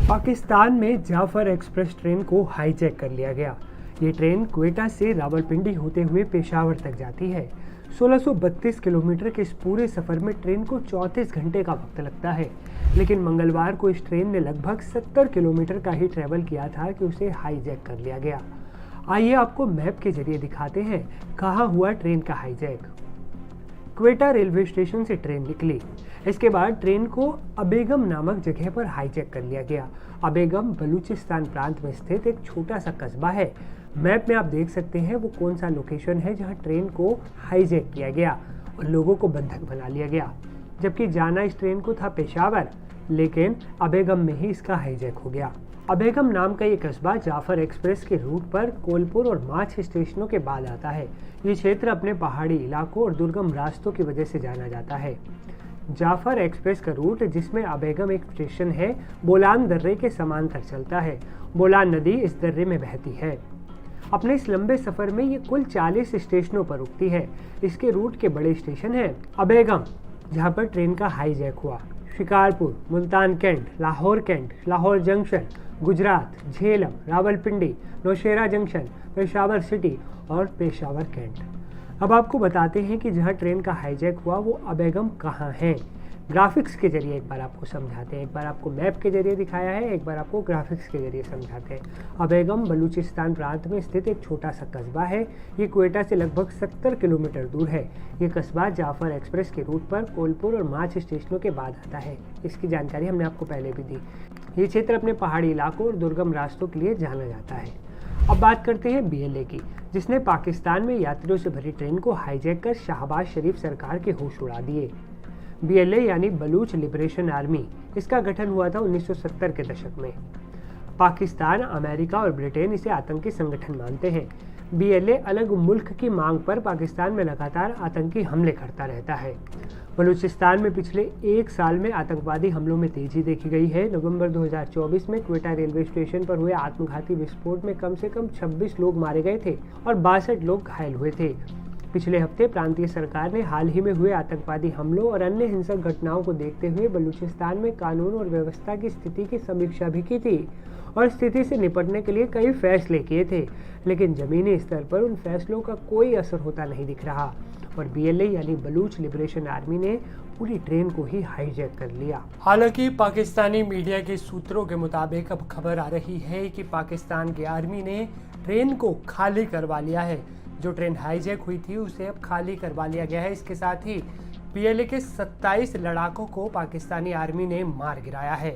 पाकिस्तान में Jafar express train को hijack कर लिया गया। ये ट्रेन क्वेटा से रावलपिंडी होते हुए पेशावर तक जाती है। 1632 किलोमीटर के इस पूरे सफर में ट्रेन को 34 घंटे का वक्त लगता है, लेकिन मंगलवार को इस ट्रेन ने लगभग 70 किलोमीटर का ही ट्रेवल किया था कि उसे हाईजैक कर लिया गया। आइए आपको मैप के जरिए दिखाते हैं कहाँ हुआ ट्रेन का हाईजैक। क्वेटा रेलवे स्टेशन से ट्रेन निकली। इसके बाद ट्रेन को अबेगम नामक जगह पर हाईजैक कर लिया गया। अबेगम बलूचिस्तान प्रांत में स्थित एक छोटा सा कस्बा है। मैप में आप देख सकते हैं वो कौन सा लोकेशन है जहां ट्रेन को हाईजैक किया गया और लोगों को बंधक बना लिया गया। जबकि जाना इस ट्रेन को था पेशावर, लेकिन अबेगम में ही इसका हाईजैक हो गया। अबेगम नाम का ये कस्बा जाफर एक्सप्रेस के रूट पर कोलपुर और माछ स्टेशनों के बाद आता है। ये क्षेत्र अपने पहाड़ी इलाकों और दुर्गम रास्तों की वजह से जाना जाता है। जाफर एक्सप्रेस का रूट, जिसमें अबेगम एक स्टेशन है, बोलान दर्रे के समांतर चलता है। बोलान नदी इस दर्रे में बहती है। अपने इस लंबे सफर में ये कुल 40 स्टेशनों पर रुकती है। इसके रूट के बड़े स्टेशन हैं अबेगम, जहाँ पर ट्रेन का हाईजैक हुआ, Shikarpur, Multan cantt, Lahore junction, Gujrat, Jhelum, Rawalpindi, Nowshera junction, Peshawar city और पेशावर कैंट। अब आपको बताते हैं कि जहां ट्रेन का हाईजैक हुआ वो अबेगम कहाँ है। ग्राफिक्स के जरिए एक बार आपको समझाते हैं, एक बार आपको मैप के जरिए दिखाया है, एक बार आपको ग्राफिक्स के जरिए समझाते हैं। अबेगम बलूचिस्तान प्रांत में स्थित एक छोटा सा कस्बा है। ये क्वेटा से लगभग 70 किलोमीटर दूर है। ये कस्बा जाफर एक्सप्रेस के रूट पर कोलपुर और माछ स्टेशनों के बाद आता है। इसकी जानकारी हमने आपको पहले भी दी। ये क्षेत्र अपने पहाड़ी इलाकों और दुर्गम रास्तों के लिए जाना जाता है। अब बात करते हैं बीएलए की, जिसने पाकिस्तान में यात्रियों से भरी ट्रेन को हाईजैक कर शहबाज शरीफ सरकार के होश उड़ा दिए। बीएलए यानी बलूच लिबरेशन आर्मी, इसका गठन हुआ था 1970 के दशक में। पाकिस्तान, अमेरिका और ब्रिटेन इसे आतंकी संगठन मानते हैं। बीएलए अलग मुल्क की मांग पर पाकिस्तान में लगातार आतंकी हमले करता रहता है। बलूचिस्तान में पिछले एक साल में आतंकवादी हमलों में तेजी देखी गई है। नवंबर 2024 में क्वेटा रेलवे स्टेशन पर हुए आत्मघाती विस्फोट में कम से कम 26 लोग मारे गए थे और 62 लोग घायल हुए थे। पिछले हफ्ते प्रांतीय सरकार ने हाल ही में हुए आतंकवादी हमलों और अन्य हिंसक घटनाओं को देखते हुए बलूचिस्तान में कानून और व्यवस्था की स्थिति की समीक्षा भी की थी और स्थिति से निपटने के लिए कई फैसले किए थे, लेकिन जमीनी स्तर पर उन फैसलों का कोई असर होता नहीं दिख रहा और बीएलए यानी बलूच लिबरेशन आर्मी ने पूरी ट्रेन को ही हाईजैक कर लिया। हालांकि पाकिस्तानी मीडिया के सूत्रों के मुताबिक अब खबर आ रही है कि पाकिस्तान की आर्मी ने ट्रेन को खाली करवा लिया है। जो ट्रेन हाईजैक हुई थी उसे अब खाली करवा लिया गया है। इसके साथ ही बीएलए के 27 लड़ाकों को पाकिस्तानी आर्मी ने मार गिराया है।